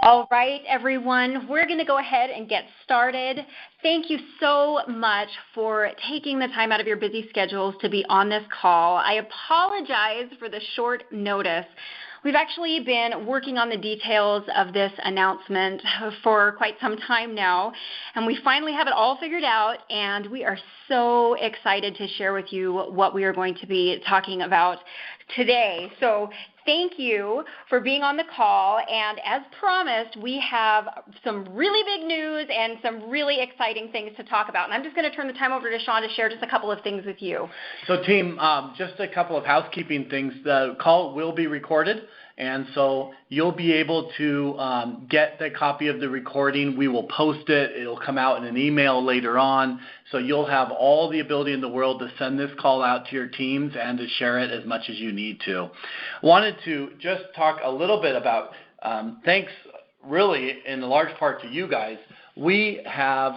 All right, everyone, we're going to go ahead and get started. Thank you so much for taking the time out of your busy schedules to be on this call. I apologize for the short notice. We've actually been working on the details of this announcement for quite some time now, and we finally have it all figured out, and we are so excited to share with you what we are going to be talking about today. So thank you for being on the call, and as promised, we have some really big news and some really exciting things to talk about. And I'm just going to turn the time over to Sean to share just a couple of things with you. So team, just a couple of housekeeping things. The call will be recorded, and so you'll be able to get the copy of the recording. We will post it. It'll come out in an email later on. So you'll have all the ability in the world to send this call out to your teams and to share it as much as you need to. Wanted to just talk a little bit about, thanks really in large part to you guys, we have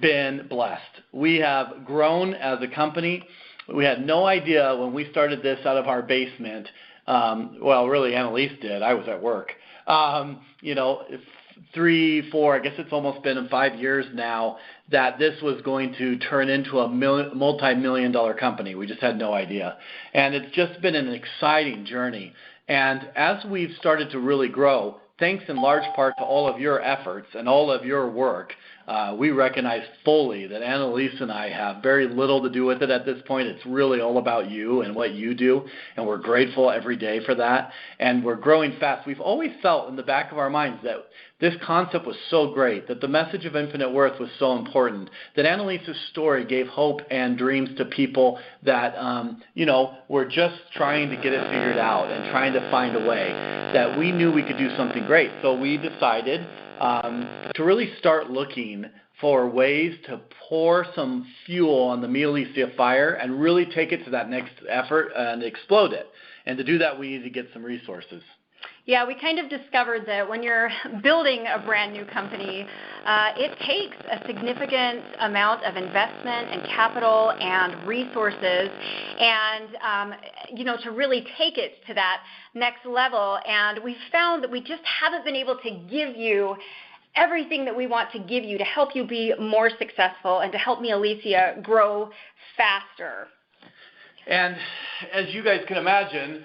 been blessed. We have grown as a company. We had no idea when we started this out of our basement. Well, really, Annalise did. I was at work. 3, 4, I guess it's almost been 5 years now that this was going to turn into a multi-million-dollar company. We just had no idea. And it's just been an exciting journey. And as we've started to really grow, thanks in large part to all of your efforts and all of your work, we recognize fully that Annalise and I have very little to do with it at this point. It's really all about you and what you do, and we're grateful every day for that. And we're growing fast. We've always felt in the back of our minds that this concept was so great, that the message of infinite worth was so important, that Annalise's story gave hope and dreams to people that, were just trying to get it figured out and trying to find a way, that we knew we could do something great. So we decided to really start looking for ways to pour some fuel on the Mia Alicia fire and really take it to that next effort and explode it. And to do that, we need to get some resources. Yeah, we kind of discovered that when you're building a brand new company, it takes a significant amount of investment and capital and resources and, to really take it to that next level. And we found that we just haven't been able to give you everything that we want to give you to help you be more successful and to help Mia Alicia grow faster. And as you guys can imagine,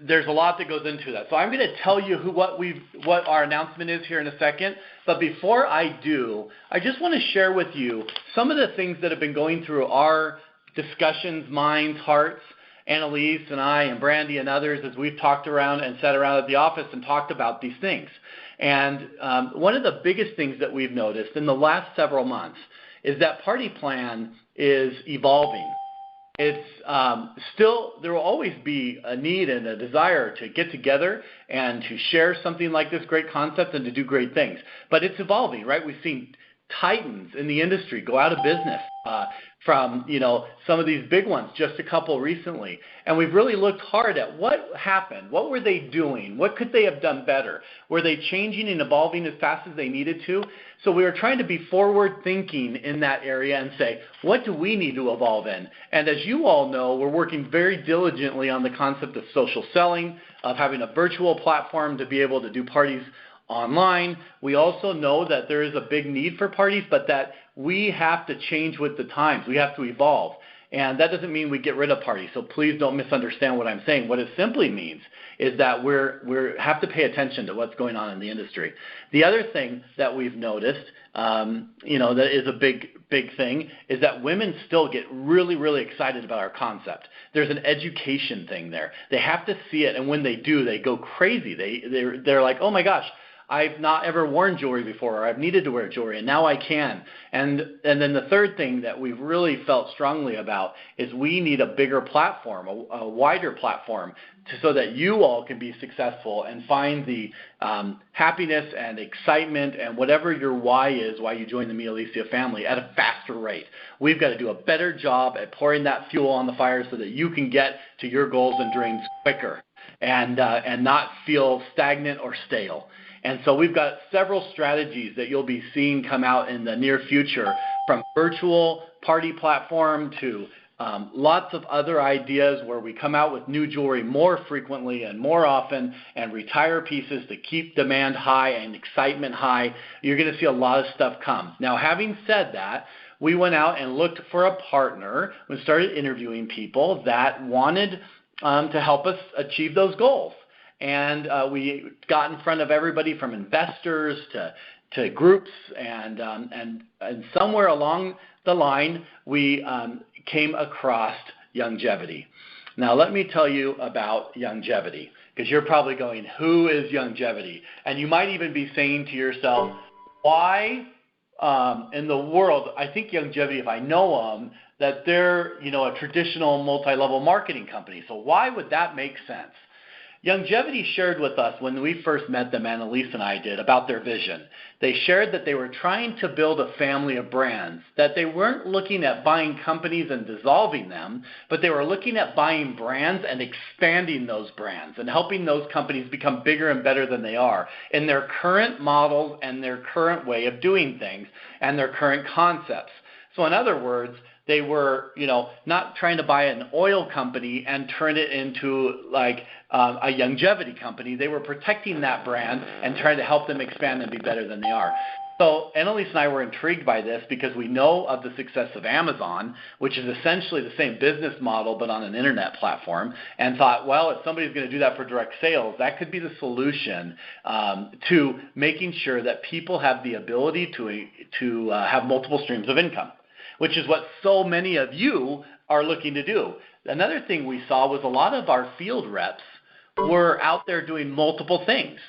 there's a lot that goes into that. So I'm going to tell you what our announcement is here in a second. But before I do, I just want to share with you some of the things that have been going through our discussions, minds, hearts, Annalise and I and Brandy and others as we've talked around and sat around at the office and talked about these things. And one of the biggest things that we've noticed in the last several months is that Party Plan is evolving. It's still, there will always be a need and a desire to get together and to share something like this great concept and to do great things. But it's evolving, right? We've seen titans in the industry go out of business from, some of these big ones, just a couple recently. And we've really looked hard at what happened. What were they doing? What could they have done better? Were they changing and evolving as fast as they needed to? So we were trying to be forward-thinking in that area and say, what do we need to evolve in? And as you all know, we're working very diligently on the concept of social selling, of having a virtual platform to be able to do parties online. We also know that there is a big need for parties, but that we have to change with the times. We have to evolve. And that doesn't mean we get rid of parties, so please don't misunderstand what I'm saying. What it simply means is that we have to pay attention to what's going on in the industry. The other thing that we've noticed, that is a big thing, is that women still get really, really excited about our concept. There's an education thing there. They have to see it, and when they do, they go crazy. They're like, oh my gosh, I've not ever worn jewelry before, or I've needed to wear jewelry, and now I can. And then the third thing that we've really felt strongly about is we need a bigger platform, a wider platform, so that you all can be successful and find the happiness and excitement and whatever your why is, why you join the Mia Alicia family, at a faster rate. We've got to do a better job at pouring that fuel on the fire so that you can get to your goals and dreams quicker and not feel stagnant or stale. And so we've got several strategies that you'll be seeing come out in the near future, from virtual party platform to lots of other ideas where we come out with new jewelry more frequently and more often and retire pieces to keep demand high and excitement high. You're going to see a lot of stuff come. Now, having said that, we went out and looked for a partner and started interviewing people that wanted to help us achieve those goals. And we got in front of everybody from investors to groups, and somewhere along the line, we came across Youngevity. Now, let me tell you about Youngevity, because you're probably going, who is Youngevity? And you might even be saying to yourself, why in the world, I think Youngevity, if I know them, that they're a traditional multi-level marketing company. So why would that make sense? Youngevity shared with us when we first met them, Annalise and I did, about their vision. They shared that they were trying to build a family of brands, that they weren't looking at buying companies and dissolving them, but they were looking at buying brands and expanding those brands and helping those companies become bigger and better than they are in their current models and their current way of doing things and their current concepts. So in other words, they were, not trying to buy an oil company and turn it into like a Youngevity company. They were protecting that brand and trying to help them expand and be better than they are. So Annalise and I were intrigued by this because we know of the success of Amazon, which is essentially the same business model but on an internet platform, and thought, well, if somebody's going to do that for direct sales, that could be the solution to making sure that people have the ability to have multiple streams of income, which is what so many of you are looking to do. Another thing we saw was a lot of our field reps were out there doing multiple things.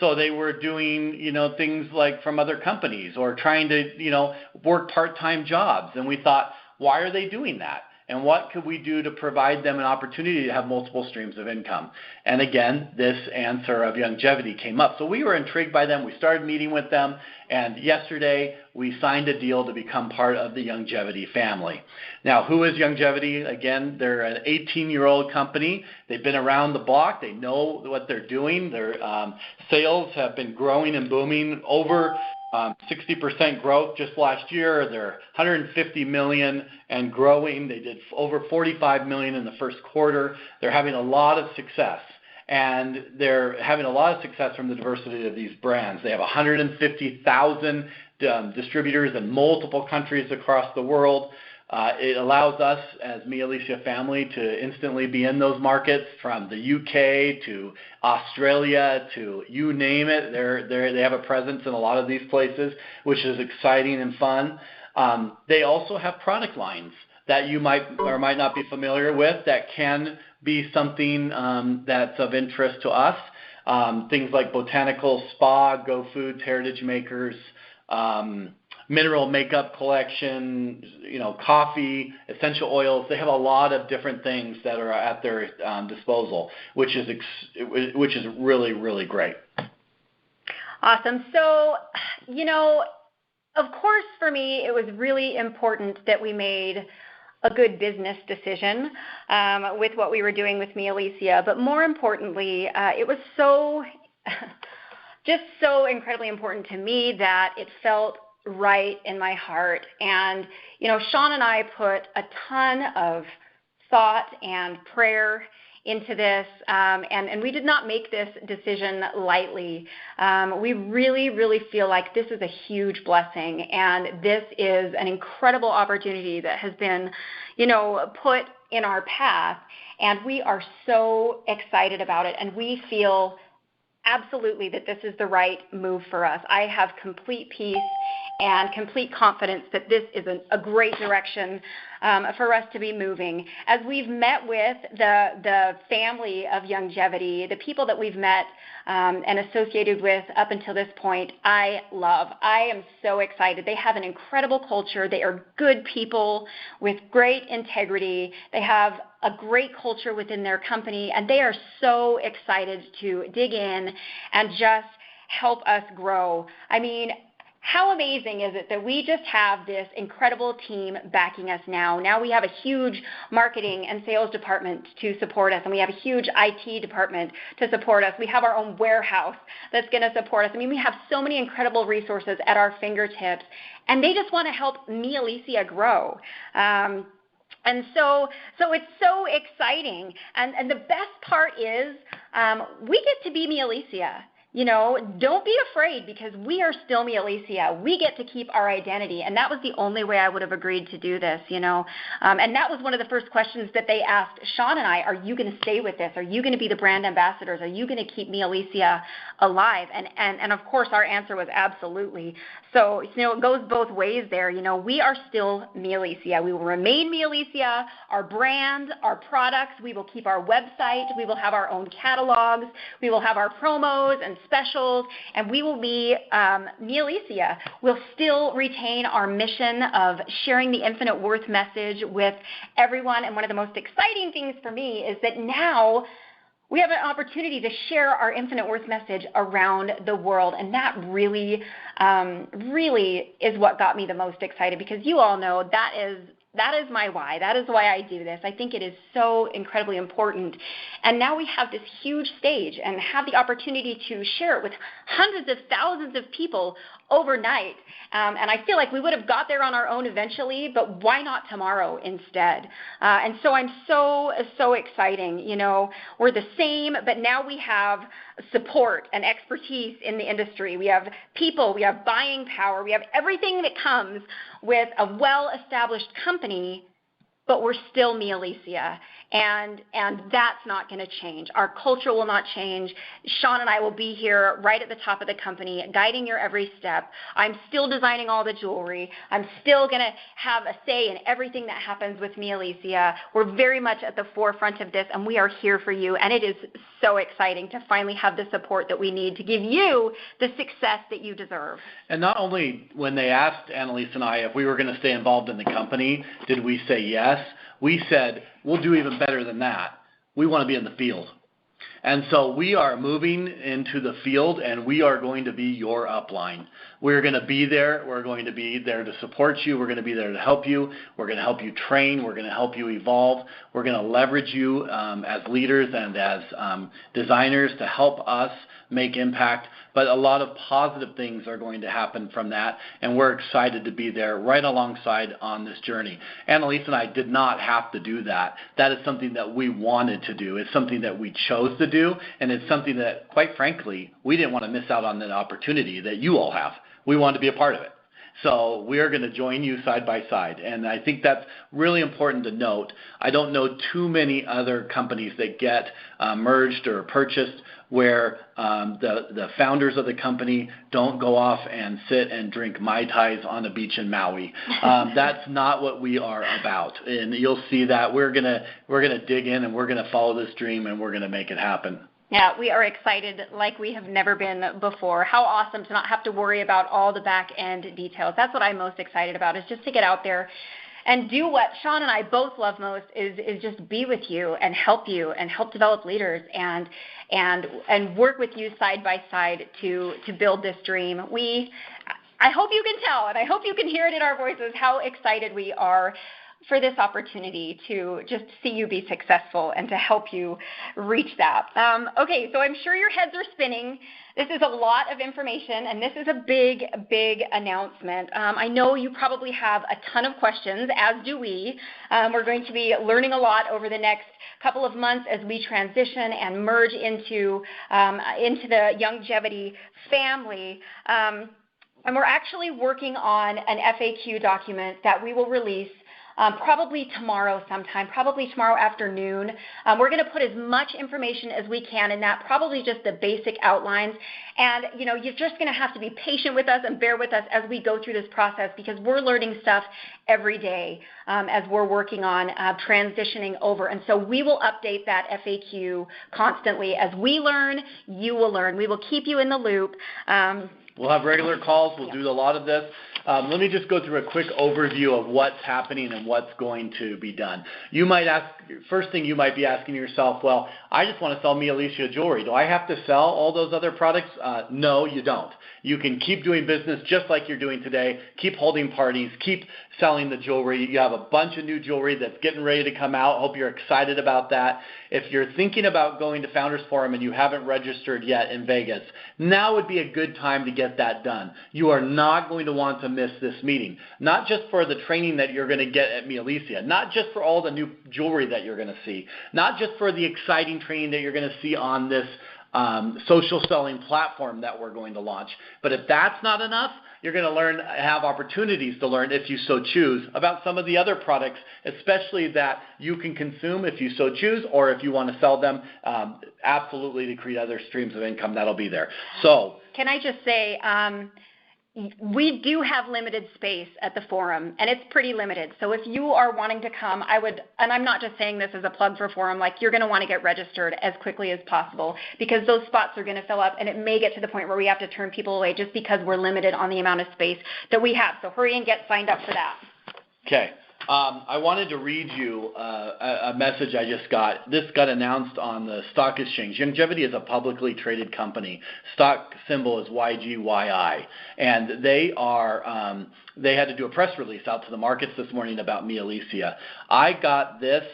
So they were doing, things like from other companies or trying to, work part-time jobs. And we thought, why are they doing that? And what could we do to provide them an opportunity to have multiple streams of income? And again, this answer of Youngevity came up. So we were intrigued by them. We started meeting with them. And yesterday, we signed a deal to become part of the Youngevity family. Now, who is Youngevity? Again, they're an 18-year-old company. They've been around the block. They know what they're doing. Their sales have been growing and booming over 60% growth just last year. They're $150 million and growing. They did over $45 million in the first quarter. They're having a lot of success, and they're having a lot of success from the diversity of these brands. They have 150,000 distributors in multiple countries across the world. It allows us as Mia Alicia family to instantly be in those markets, from the UK to Australia to you name it. They have a presence in a lot of these places, which is exciting and fun. They also have product lines that you might or might not be familiar with that can be something that's of interest to us. Things like Botanical Spa, Go Foods, Heritage Makers, mineral makeup collection, coffee, essential oils. They have a lot of different things that are at their disposal, which is really, really great. Awesome. So, of course, for me, it was really important that we made a good business decision with what we were doing with Mia Alicia. But more importantly, it was just so incredibly important to me that it felt right in my heart. And, Sean and I put a ton of thought and prayer into this, and we did not make this decision lightly. We really, really feel like this is a huge blessing, and this is an incredible opportunity that has been, put in our path, and we are so excited about it, and we feel absolutely that this is the right move for us. I have complete peace and complete confidence that this is a great direction for us to be moving. As we've met with the family of Youngevity, the people that we've met and associated with up until this point, I am so excited. They have an incredible culture. They are good people with great integrity. They have a great culture within their company, and they are so excited to dig in and just help us grow. I mean, how amazing is it that we just have this incredible team backing us now? Now we have a huge marketing and sales department to support us, and we have a huge IT department to support us. We have our own warehouse that's going to support us. I mean, we have so many incredible resources at our fingertips, and they just want to help Mia Alicia grow. And so it's so exciting. And the best part is we get to be Me Alicia. You know, don't be afraid because we are still Me Alicia. We get to keep our identity. And that was the only way I would have agreed to do this, you know. And that was one of the first questions that they asked Sean and I, are you going to stay with this? Are you going to be the brand ambassadors? Are you going to keep Me Alicia alive? And of course, our answer was absolutely. So, you know, it goes both ways there. You know, we are still Me Alicia. We will remain Me Alicia, our brand, our products. We will keep our website. We will have our own catalogs. We will have our promos and specials, and we will be Me Alicia. We'll still retain our mission of sharing the infinite worth message with everyone. And one of the most exciting things for me is that now we have an opportunity to share our infinite worth message around the world, and that really, really is what got me the most excited, because you all know that is my why. That is why I do this. I think it is so incredibly important. And now we have this huge stage and have the opportunity to share it with hundreds of thousands of people overnight. And I feel like we would have got there on our own eventually, but why not tomorrow instead? And so I'm so exciting. You know, we're the same, but now we have support and expertise in the industry. We have people, we have buying power, we have everything that comes with a well-established company, but we're still Me Alicia. And that's not going to change. Our culture will not change. Sean and I will be here right at the top of the company, guiding your every step. I'm still designing all the jewelry. I'm still going to have a say in everything that happens with Me Alicia. We're very much at the forefront of this, and we are here for you. And it is so exciting to finally have the support that we need to give you the success that you deserve. And not only when they asked Annalise and I if we were going to stay involved in the company, did we say yes? We said, we'll do even better than that. We want to be in the field. And so we are moving into the field, and we are going to be your upline. We're going to be there. We're going to be there to support you. We're going to be there to help you. We're going to help you train. We're going to help you evolve. We're going to leverage you as leaders and as designers to help us make impact. But a lot of positive things are going to happen from that, and we're excited to be there right alongside on this journey. Annalise and I did not have to do that. That is something that we wanted to do. It's something that we chose to do, and it's something that, quite frankly, we didn't want to miss out on the opportunity that you all have. We wanted to be a part of it. So we are going to join you side by side, and I think that's really important to note. I don't know too many other companies that get merged or purchased where the founders of the company don't go off and sit and drink Mai Tais on the beach in Maui. That's not what we are about, and you'll see that we're gonna dig in and we're gonna follow this dream and we're gonna make it happen. Yeah, we are excited like we have never been before. How awesome to not have to worry about all the back end details. That's what I'm most excited about, is just to get out there and do what Sean and I both love most, is just be with you and help develop leaders and work with you side by side to build this dream. I hope you can tell, and I hope you can hear it in our voices, how excited we are for this opportunity to just see you be successful and to help you reach that. Okay, so I'm sure your heads are spinning. This is a lot of information, and this is a big, big announcement. I know you probably have a ton of questions, as do we. We're going to be learning a lot over the next couple of months as we transition and merge into the Youngevity family. And we're actually working on an FAQ document that we will release probably tomorrow sometime, probably tomorrow afternoon. We're going to put as much information as we can in that, probably just the basic outlines. And, you know, you're just going to have to be patient with us and bear with us as we go through this process, because we're learning stuff every day as we're working on transitioning over. And so we will update that FAQ constantly. As we learn, you will learn. We will keep you in the loop. We'll have regular calls. We'll do a lot of this. Let me just go through a quick overview of what's happening and what's going to be done. You might ask, first thing you might be asking yourself, well, I just want to sell Me Alicia jewelry. Do I have to sell all those other products? No, you don't. You can keep doing business just like you're doing today. Keep holding parties. Keep selling the jewelry. You have a bunch of new jewelry that's getting ready to come out. Hope you're excited about that. If you're thinking about going to Founders Forum and you haven't registered yet in Vegas, now would be a good time to get get that done. You are not going to want to miss this meeting, not just for the training that you're going to get at Mia Alicia, not just for all the new jewelry that you're going to see, not just for the exciting training that you're going to see on this social selling platform that we're going to launch. But if that's not enough, you're going to have opportunities to learn, if you so choose, about some of the other products, especially that you can consume if you so choose, or if you want to sell them, absolutely, to create other streams of income, that'll be there. So, can I just say, we do have limited space at the forum, and it's pretty limited. So if you are wanting to come, and I'm not just saying this as a plug for forum, like, you're going to want to get registered as quickly as possible, because those spots are going to fill up, and it may get to the point where we have to turn people away just because we're limited on the amount of space that we have. So hurry and get signed up for that. Okay. I wanted to read you a message I just got. This got announced on the stock exchange. Youngevity is a publicly traded company. Stock symbol is YGYI. And they had to do a press release out to the markets this morning about Mia Alicia. I got this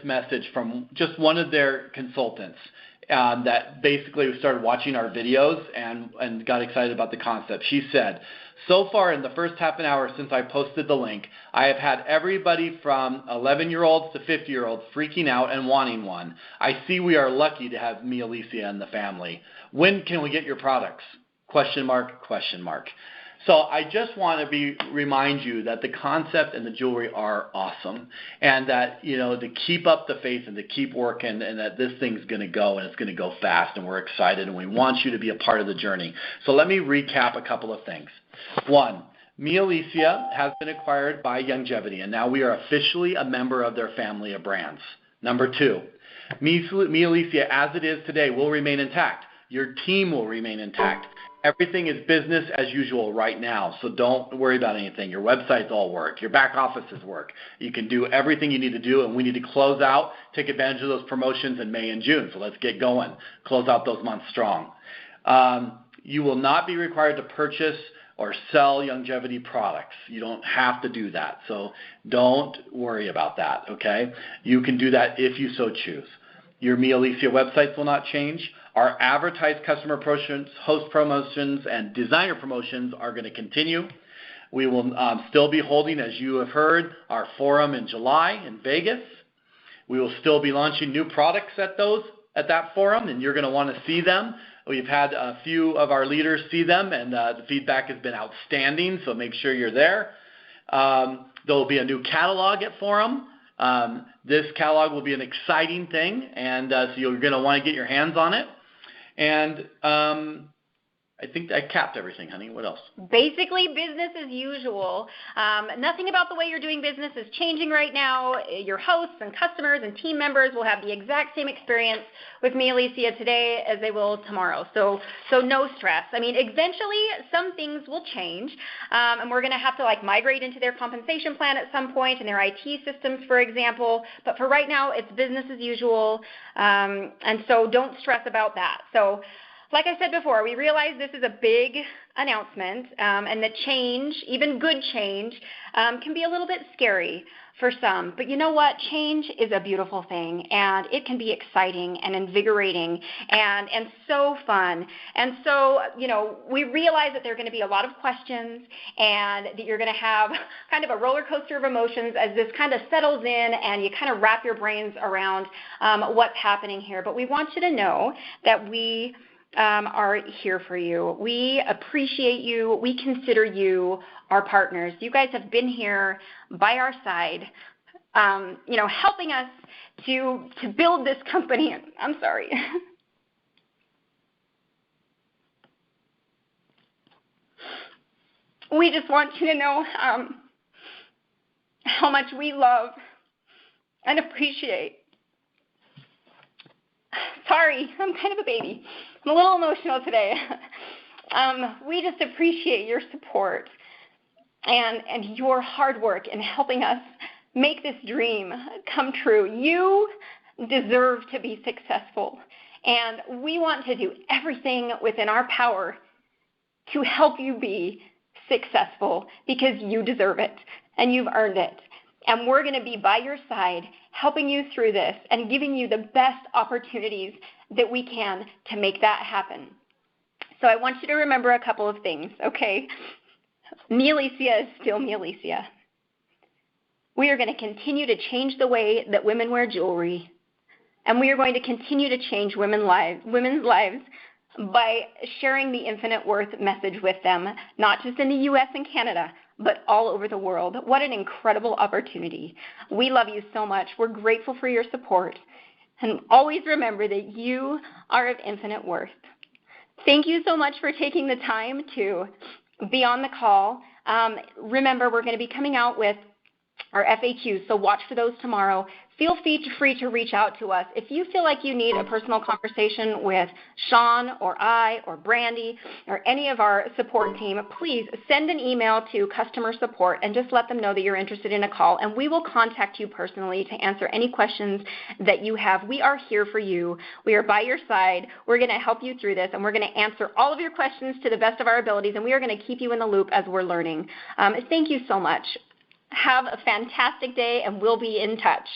message from just one of their consultants that basically started watching our videos and got excited about the concept. She said, so far in the first half an hour since I posted the link, I have had everybody from 11-year-olds to 50-year-olds freaking out and wanting one. I see we are lucky to have Mia Alicia in the family. When can we get your products? Question mark, question mark. So I just want to remind you that the concept and the jewelry are awesome, and that, to keep up the faith and to keep working, and that this thing's going to go, and it's going to go fast, and we're excited, and we want you to be a part of the journey. So let me recap a couple of things. One, Mia Alicia has been acquired by Youngevity, and now we are officially a member of their family of brands. Number two, Mia Alicia, as it is today, will remain intact. Your team will remain intact. Everything is business as usual right now, so don't worry about anything. Your websites all work. Your back offices work. You can do everything you need to do, and we need to close out, take advantage of those promotions in May and June. So let's get going. Close out those months strong. You will not be required to purchase or sell Youngevity products. You don't have to do that, so don't worry about that, okay? You can do that if you so choose. Your Mia Alicia websites will not change. Our advertised customer promotions, host promotions, and designer promotions are going to continue. We will still be holding, as you have heard, our forum in July in Vegas. We will still be launching new products at that forum, and you're going to want to see them. We've had a few of our leaders see them, and the feedback has been outstanding, so make sure you're there. There will be a new catalog at forum. This catalog will be an exciting thing, and so you're going to want to get your hands on it. And I think I capped everything, honey. What else? Basically, business as usual. Nothing about the way you're doing business is changing right now. Your hosts and customers and team members will have the exact same experience with Mia Alicia today as they will tomorrow. So no stress. I mean, eventually some things will change, and we're going to have to migrate into their compensation plan at some point and their IT systems, for example. But for right now, it's business as usual, and so don't stress about that. So, like I said before, we realize this is a big announcement, and that change, even good change, can be a little bit scary for some. But you know what? Change is a beautiful thing, and it can be exciting and invigorating and so fun. And so, we realize that there are going to be a lot of questions, and that you're going to have kind of a roller coaster of emotions as this kind of settles in and you kind of wrap your brains around what's happening here. But we want you to know that we are here for you. We appreciate you. We consider you our partners. You guys have been here by our side, helping us to build this company. I'm sorry. We just want you to know how much we love and appreciate. Sorry, I'm kind of a baby. I'm a little emotional today. We just appreciate your support and your hard work in helping us make this dream come true. You deserve to be successful, and we want to do everything within our power to help you be successful because you deserve it and you've earned it. And we're going to be by your side, helping you through this and giving you the best opportunities that we can to make that happen. So I want you to remember a couple of things, okay? Me Alicia is still me Alicia. We are going to continue to change the way that women wear jewelry, and we are going to continue to change women's lives by sharing the infinite worth message with them, not just in the U.S. and Canada, but all over the world. What an incredible opportunity. We love you so much. We're grateful for your support. And always remember that you are of infinite worth. Thank you so much for taking the time to be on the call. Remember, we're going to be coming out with our FAQs, so watch for those tomorrow. Feel free to reach out to us. If you feel like you need a personal conversation with Sean or I or Brandy or any of our support team, please send an email to customer support and just let them know that you're interested in a call, and we will contact you personally to answer any questions that you have. We are here for you. We are by your side. We're going to help you through this, and we're going to answer all of your questions to the best of our abilities, and we are going to keep you in the loop as we're learning. Thank you so much. Have a fantastic day, and we'll be in touch.